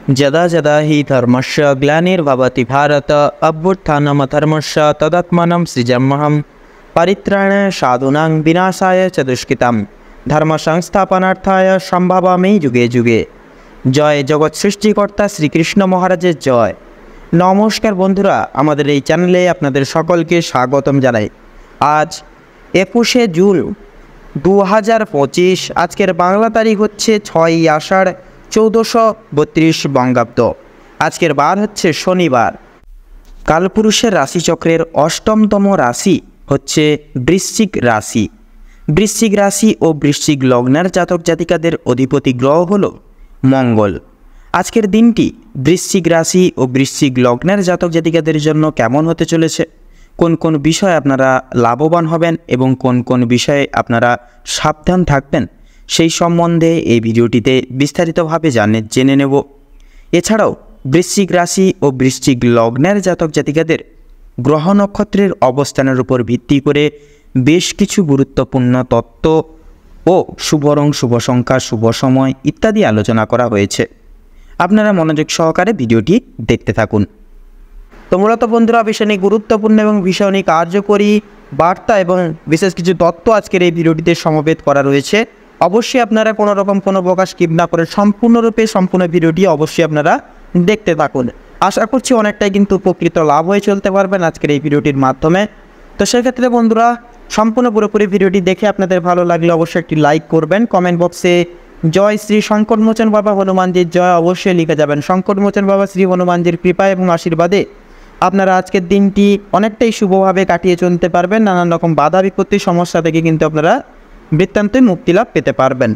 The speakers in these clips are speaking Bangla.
যদা যদা হি ধর্মস্য গ্লানির্ভবতি ভারত অভ্যুত্থানমধর্মস্য তদাত্মাनं সৃজাম্যহম পরিত্রাণায় সাধূনাং বিনাশায় চ দুষ্কৃতাম ধর্ম সংস্থাপনার্থায় সম্ভবামি যুগে যুগে। জয় জগৎ সৃষ্টিকর্তা শ্রীকৃষ্ণ মহারাজের জয়। নমস্কার বন্ধুরা, আমাদের এই চ্যানেলে আপনাদের সকলকে স্বাগতম জানাই। আজ 21শে জুন 2025। আজকের বাংলা তারিখ হচ্ছে 6ই আষাঢ় 1432 বঙ্গাব্দ। আজকের বার হচ্ছে শনিবার। কালপুরুষের রাশিচক্রের অষ্টমতম রাশি হচ্ছে বৃশ্চিক রাশি। বৃশ্চিক রাশি ও বৃশ্চিক লগ্নের জাতক জাতিকাদের অধিপতি গ্রহ হল মঙ্গল। আজকের দিনটি বৃশ্চিক রাশি ও বৃশ্চিক লগ্নের জাতক জাতিকাদের জন্য কেমন হতে চলেছে, কোন কোন বিষয়ে আপনারা লাভবান হবেন এবং কোন কোন বিষয়ে আপনারা সাবধান থাকবেন, সেই সম্বন্ধে এই ভিডিওটিতে বিস্তারিতভাবে জেনে নেব। এছাড়াও বৃশ্চিক রাশি ও বৃশ্চিক লগ্নের জাতক জাতিকাদের গ্রহ নক্ষত্রের অবস্থানের উপর ভিত্তি করে বেশ কিছু গুরুত্বপূর্ণ তত্ত্ব ও শুভ রং, শুভ সংখ্যা, শুভ সময় ইত্যাদি আলোচনা করা হয়েছে। আপনারা মনোযোগ সহকারে ভিডিওটি দেখতে থাকুন। তো মূলত বন্ধুরা, ভীষণই গুরুত্বপূর্ণ এবং ভীষণই কার্যকরী বার্তা এবং বিশেষ কিছু তত্ত্ব আজকের এই ভিডিওটিতে সমবেত করা রয়েছে। অবশ্যই আপনারা কোনো রকম কোনো প্রকাশ স্কিপ না করে সম্পূর্ণ ভিডিওটি অবশ্যই আপনারা দেখতে থাকুন। আশা করছি অনেকটাই কিন্তু উপকৃত লাভ হয়ে চলতে পারবেন আজকের এই ভিডিওটির মাধ্যমে। তো সেক্ষেত্রে বন্ধুরা, সম্পূর্ণ পুরোপুরি ভিডিওটি দেখে আপনাদের ভালো লাগলে অবশ্যই একটি লাইক করবেন। কমেন্ট বক্সে জয় শ্রী সংকটমোচন বাবা হনুমানজির জয় অবশ্যই লিখে যাবেন। সংকটমোচন বাবা শ্রী হনুমানজির কৃপা এবং আশীর্বাদে আপনারা আজকের দিনটি অনেকটাই শুভভাবে কাটিয়ে চলতে পারবেন। নানান রকম বাধা বিপত্তি সমস্যা থেকে কিন্তু আপনারা বৃত্তান্তে মুক্তি লাভ পেতে পারবেন।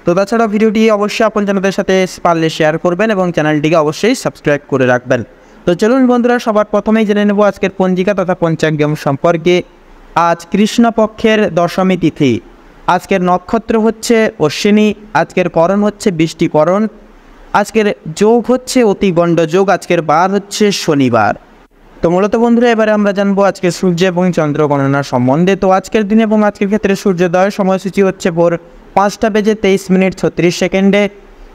তো তাছাড়া ভিডিওটি অবশ্যই আপনজনদের সাথে পারলে শেয়ার করবেন এবং চ্যানেলটিকে অবশ্যই সাবস্ক্রাইব করে রাখবেন। তো চলুন বন্ধুরা, সবার প্রথমেই জেনে নেব আজকের পঞ্জিকা তথা পঞ্চাঙ্গম সম্পর্কে। আজ কৃষ্ণপক্ষের দশমী তিথি। আজকের নক্ষত্র হচ্ছে অশ্বিনী। আজকের করণ হচ্ছে বৃষ্টিকরণ। আজকের যোগ হচ্ছে অতিগণ্ড যোগ। আজকের বার হচ্ছে শনিবার। তো মূলত বন্ধুরা, এবারে আমরা জানবো আজকে সূর্য এবং চন্দ্র গণনার সম্বন্ধে। তো আজকের দিনে এবং আজকের ক্ষেত্রে সূর্যোদয়ের সময়সূচি হচ্ছে ভোর 5:23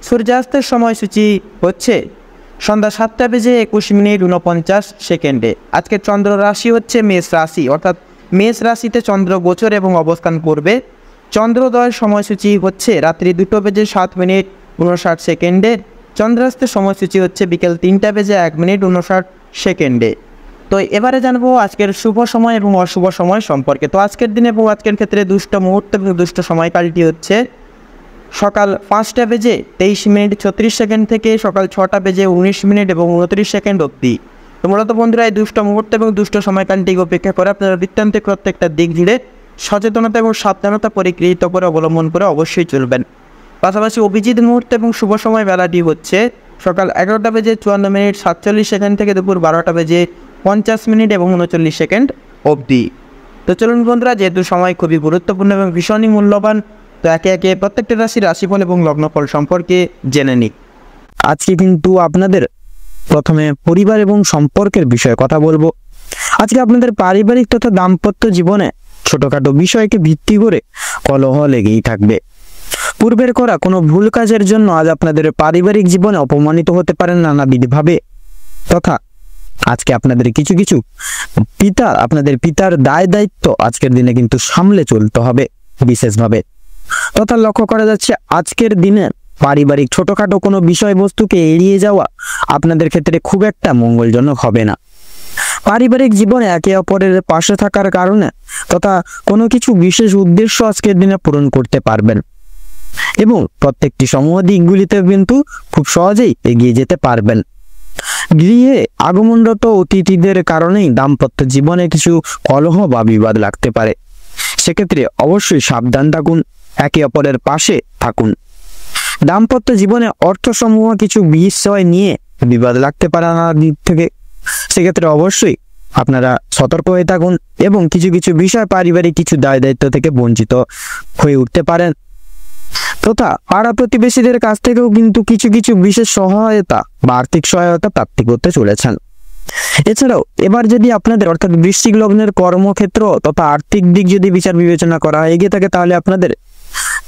সূর্যাস্তের সময়সূচি হচ্ছে সন্ধ্যা 7:21 আজকের চন্দ্র রাশি হচ্ছে মেষ রাশি, অর্থাৎ মেষ রাশিতে চন্দ্র গোচর এবং অবস্থান করবে। চন্দ্রোদয়ের সময়সূচি হচ্ছে রাত্রি 2:07 চন্দ্রাস্তের সময়সূচি হচ্ছে বিকেল 3:01 তো এবারে জানবো আজকের শুভ সময় এবং অশুভ সময় সম্পর্কে। তো আজকের দিনে এবং আজকের ক্ষেত্রে দুষ্ট মুহূর্ত এবং দুষ্ট সময়কালটি হচ্ছে সকাল 5:23 থেকে সকাল 6:19 এবং 29 অবধি। তো মূলত বন্ধুরা, এই দুষ্ট মুহূর্ত এবং দুষ্ট সময়কালটি উপেক্ষা করে আপনারা বৃত্তান্তে প্রত্যেকটা দিক জুড়ে সচেতনতা এবং সাবধানতা পরিগৃহীত করে অবলম্বন করে অবশ্যই চলবেন। পাশাপাশি অভিজিৎ মুহূর্ত এবং শুভ সময় বেলাটি হচ্ছে সকাল 11:47 থেকে দুপুর 12:50 এবং 39 অবধি। তো চলুন বন্ধুরা, যেহেতু সময় খুবই গুরুত্বপূর্ণ এবং ভীষণই মূল্যবান, তো একে একে প্রত্যেকটা রাশির রাশিফল এবং লগ্নফল সম্পর্কে জেনে নিই। আজকে কিন্তু আপনাদের প্রথমে পরিবার এবং সম্পর্কের বিষয়ে কথা বলবো। আজকে আপনাদের পারিবারিক তথা দাম্পত্য জীবনে ছোটখাটো বিষয়কে ভিত্তি করে কলহ লেগেই থাকবে। পূর্বের করা কোনো ভুল কাজের জন্য আজ আপনাদের পারিবারিক জীবনে অপমানিত হতে পারেন নানাবিধভাবে, তথা আজকে আপনাদের কিছু আপনাদের পিতার দায় দায়িত্ব আজকের দিনে কিন্তু সামলে চলতে হবে বিশেষভাবে। তথা লক্ষ্য করা যাচ্ছে আজকের দিনে পারিবারিক ছোটখাটো কোনো বিষয়বস্তুকে এড়িয়ে যাওয়া আপনাদের ক্ষেত্রে খুব একটা মঙ্গলজনক হবে না। পারিবারিক জীবনে একে অপরের পাশে থাকার কারণে তথা কোনো কিছু বিশেষ উদ্দেশ্য আজকের দিনে পূরণ করতে পারবেন এবং প্রত্যেকটি সমূহ দিকগুলিতে কিন্তু খুব সহজেই এগিয়ে যেতে পারবেন। গৃহে আগমনরত অতিথিদের কারণেই দাম্পত্য জীবনে কিছু কলহ বা বিবাদ লাগতে পারে। সেক্ষেত্রে অবশ্যই সাবধান থাকুন, একে অপরের পাশে থাকুন। দাম্পত্য জীবনে অর্থসমূহ কিছু বিষয় নিয়ে বিবাদ লাগতে পারে নানা দিক থেকে। সেক্ষেত্রে অবশ্যই আপনারা সতর্ক হয়ে থাকুন এবং কিছু বিষয় পারিবারিক কিছু দায় দায়িত্ব থেকে বঞ্চিত হয়ে উঠতে পারেন। তথা পাড়া প্রতিবেশীদের কাছ থেকেও কিন্তু কিছু বিশেষ সহায়তা বা আর্থিক সহায়তা প্রাপ্তি করতে চলেছেন। এছাড়াও এবার যদি আপনাদের অর্থাৎ বৃশ্চিক লগ্নের কর্মক্ষেত্র তথা আর্থিক দিক যদি বিচার বিবেচনা করা এগিয়ে থাকে, তাহলে আপনাদের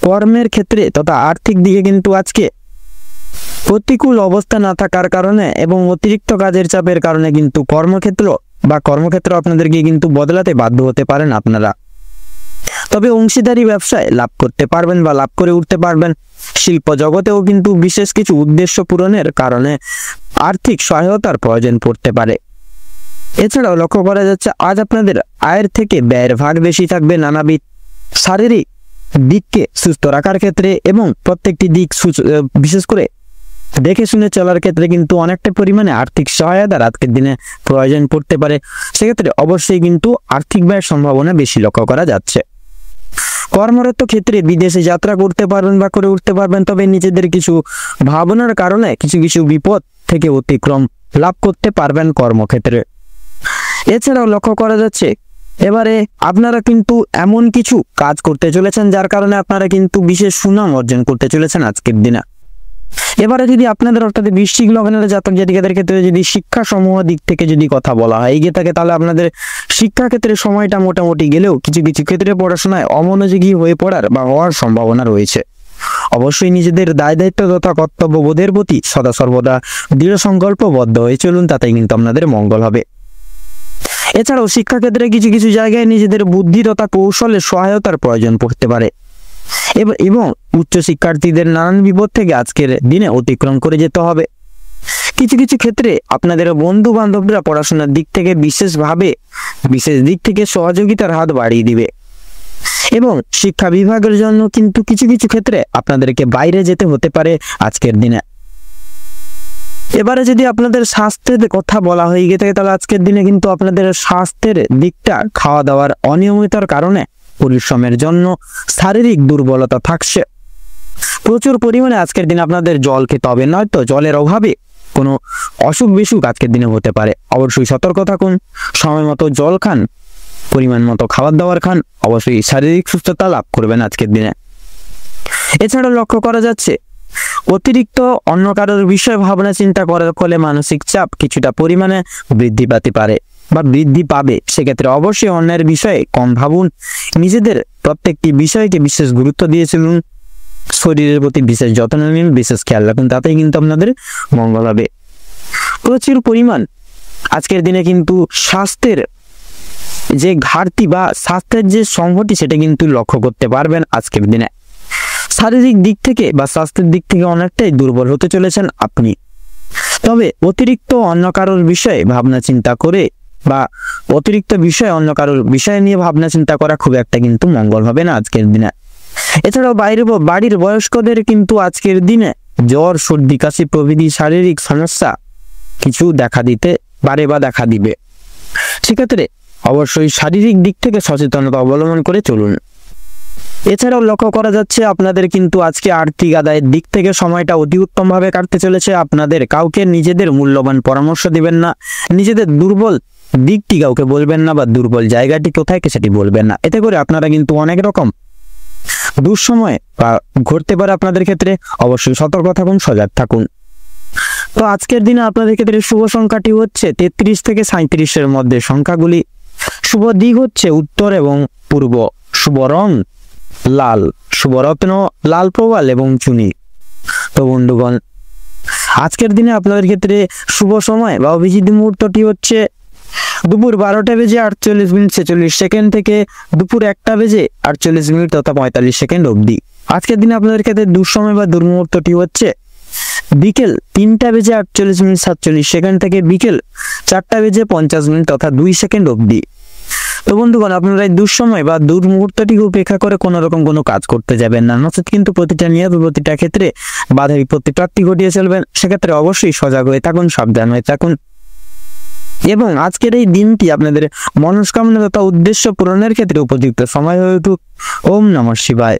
কর্মের ক্ষেত্রে তথা আর্থিক দিকে কিন্তু আজকে প্রতিকূল অবস্থা না থাকার কারণে এবং অতিরিক্ত কাজের চাপের কারণে কিন্তু কর্মক্ষেত্র আপনাদেরকে কিন্তু বদলাতে বাধ্য হতে পারেন আপনারা। তবে অংশীদারি ব্যবসায় লাভ করতে পারবেন বা লাভ করে উঠতে পারবেন। শিল্প জগতেও কিন্তু বিশেষ কিছু উদ্দেশ্য পূরণের কারণে আর্থিক সহায়তার প্রয়োজন পড়তে পারে। এছাড়াও লক্ষ্য করা যাচ্ছে আজ আপনাদের আয়ের থেকে ব্যয়ের ভাগ বেশি থাকবে। নানাবিধ শারীরিক দিককে সুস্থ রাখার ক্ষেত্রে এবং প্রত্যেকটি দিক বিশেষ করে দেখে শুনে চলার ক্ষেত্রে কিন্তু অনেকটা পরিমাণে আর্থিক সহায়তার আজকের দিনে প্রয়োজন পড়তে পারে। সেক্ষেত্রে অবশ্যই কিন্তু আর্থিক ব্যয়ের সম্ভাবনা বেশি লক্ষ্য করা যাচ্ছে। কর্মরত ক্ষেত্রে বিদেশে যাত্রা করতে পারবেন বা করে উঠতে পারবেন, তবে নিজেদের কিছু ভাবনার কারণে কিছু বিপদ থেকে অতিক্রম লাভ করতে পারবেন কর্মক্ষেত্রে। এছাড়াও লক্ষ্য করা যাচ্ছে এবারে আপনারা কিন্তু এমন কিছু কাজ করতে চলেছেন যার কারণে আপনারা কিন্তু বিশেষ সুনাম অর্জন করতে চলেছেন আজকের দিনে। এবারে যদি আপনাদের অর্থাৎ বৃশ্চিক লগ্নের জাতক জাতিকাদের ক্ষেত্রে যদি শিক্ষা সমূহ দিক থেকে যদি কথা বলা হয় এগিয়ে থাকে, তাহলে আপনাদের শিক্ষা ক্ষেত্রে সময়টা মোটামুটি গেলেও কিছু ক্ষেত্রে পড়াশোনায় অমনোযোগী হয়ে পড়ার বা হওয়ার সম্ভাবনা রয়েছে। অবশ্যই নিজেদের দায় দায়িত্ব তথা কর্তব্যবোধের প্রতি সদা সর্বদা দৃঢ় সংকল্পবদ্ধ হয়ে চলুন, তাতেই কিন্তু আপনাদের মঙ্গল হবে। এছাড়াও শিক্ষাক্ষেত্রে কিছু জায়গায় নিজেদের বুদ্ধি তথা কৌশলের সহায়তার প্রয়োজন পড়তে পারে এবং উচ্চ শিক্ষার্থীদের নানান বিপদ থেকে আজকের দিনে অতিক্রম করে যেতে হবে। কিছু ক্ষেত্রে আপনাদের বন্ধু বান্ধবরা পড়াশোনার দিক থেকে বিশেষ দিক থেকে সহযোগিতার হাত বাড়িয়ে দিবে এবং শিক্ষা বিভাগের জন্য কিন্তু কিছু ক্ষেত্রে আপনাদেরকে বাইরে যেতে হতে পারে আজকের দিনে। এবারে যদি আপনাদের স্বাস্থ্যের কথা বলা হয়ে গিয়ে থাকে, তাহলে আজকের দিনে কিন্তু আপনাদের স্বাস্থ্যের দিকটা খাওয়া দাওয়ার অনিয়মিতার কারণে পরিশ্রমের জন্য শারীরিক দুর্বলতা থাকছে। প্রচুর পরিমাণে আজকের দিনে আপনাদের জল খেতে হবে, নয়তো জলের অভাবে কোনো অসুখ বিসুখ আজকের দিনে হতে পারে। অবশ্যই সতর্ক থাকুন, সময় মতো জল খান, পরিমাণ মতো খাবার দাবার খান, অবশ্যই শারীরিক সুস্থতা লাভ করবেন আজকের দিনে। এছাড়াও লক্ষ্য করা যাচ্ছে অতিরিক্ত অন্য কারোর বিষয়ে ভাবনা চিন্তা করার ফলে মানসিক চাপ কিছুটা পরিমাণে বৃদ্ধি পেতে পারে বা বৃদ্ধি পাবে। সেক্ষেত্রে অবশ্যই অন্যের বিষয়ে কম ভাবুন, নিজেদের প্রত্যেকটি বিষয়কে বিশেষ গুরুত্ব দিয়ে চলুন, শরীরের প্রতি বিশেষ যত্ন নিন, বিশেষ খেয়াল রাখুন, তাতেই কিন্তু আপনাদের মঙ্গল হবে। প্রচুর পরিমাণ আজকের দিনে কিন্তু স্বাস্থ্যের যে ঘাটতি বা স্বাস্থ্যের যে সংহতি সেটা কিন্তু লক্ষ্য করতে পারবেন আজকের দিনে। শারীরিক দিক থেকে বা স্বাস্থ্যের দিক থেকে অনেকটাই দুর্বল হতে চলেছেন আপনি। তবে অতিরিক্ত অন্য কারোর বিষয়ে ভাবনা চিন্তা করে বা অতিরিক্ত বিষয় অন্য কারোর বিষয় নিয়ে ভাবনা চিন্তা করা খুব একটা কিন্তু মঙ্গল হবে না আজকের দিনে। এছাড়াও বাড়ির বয়স্কদের কিন্তু আজকের দিনে জ্বর, সর্দি, কাশি প্রভৃতি শারীরিক সমস্যা কিছু দেখা দিতে পারে বা দেখা দিবে। সেক্ষেত্রে অবশ্যই শারীরিক দিক থেকে সচেতনতা অবলম্বন করে চলুন। এছাড়াও লক্ষ্য করা যাচ্ছে আপনাদের কিন্তু আজকে আর্থিক আদায়ের দিক থেকে সময়টা অতি উত্তমভাবে কাটতে চলেছে। আপনাদের কাউকে নিজেদের মূল্যবান পরামর্শ দিবেন না, নিজেদের দুর্বল দিকটি কাউকে বলবেন না বা দুর্বল জায়গাটি কোথায় সেটি বলবেন না। এতে করে আপনারা কিন্তু অনেক রকম দুঃসময় বা ঘটতে পারে আপনাদের ক্ষেত্রে। অবশ্যই সতর্ক থাকুন, সজাগ থাকুন। তো আজকের দিনে আপনাদের ক্ষেত্রে শুভ সংখ্যাটি হচ্ছে 33 থেকে 37-এর মধ্যে সংখ্যাগুলি। শুভ দিক হচ্ছে উত্তর এবং পূর্ব। শুভ রং লাল, শুভ রত্ন লাল প্রবাল এবং চুনি। তো বন্ধুগণ, আজকের দিনে আপনাদের ক্ষেত্রে শুভ সময় বা অভিজিৎ মুহূর্তটি হচ্ছে দুপুর 12:48:46 থেকে দুপুর 1:48 তথা 45 অবধি। আজকের দিনে আপনাদের ক্ষেত্রে দুঃসময় বা দুর্মুহূর্তটি হচ্ছে বিকেল 3:48:47 থেকে বিকেল 4:50 তথা 2 সেকেন্ড অবধি। তো বন্ধুগণ, আপনারা এই দুঃসময় বা দুর্মুহূর্তটি উপেক্ষা করে কোনো রকম কোনো কাজ করতে যাবেন না, নচেত কিন্তু প্রতিটা নিয়ত প্রতিটা ক্ষেত্রে বাধা বিপত্তি প্রাপ্তি ঘটিয়ে চলবেন। সেক্ষেত্রে অবশ্যই সজাগ হয়ে থাকুন, সাবধান হয়ে থাকুন এবং আজকের এই দিনটি আপনাদের মনস্কামনা তথা উদ্দেশ্য পূরণের ক্ষেত্রে উপযুক্ত সময় হয়ে উঠুক। ওম নমঃ শিবায়।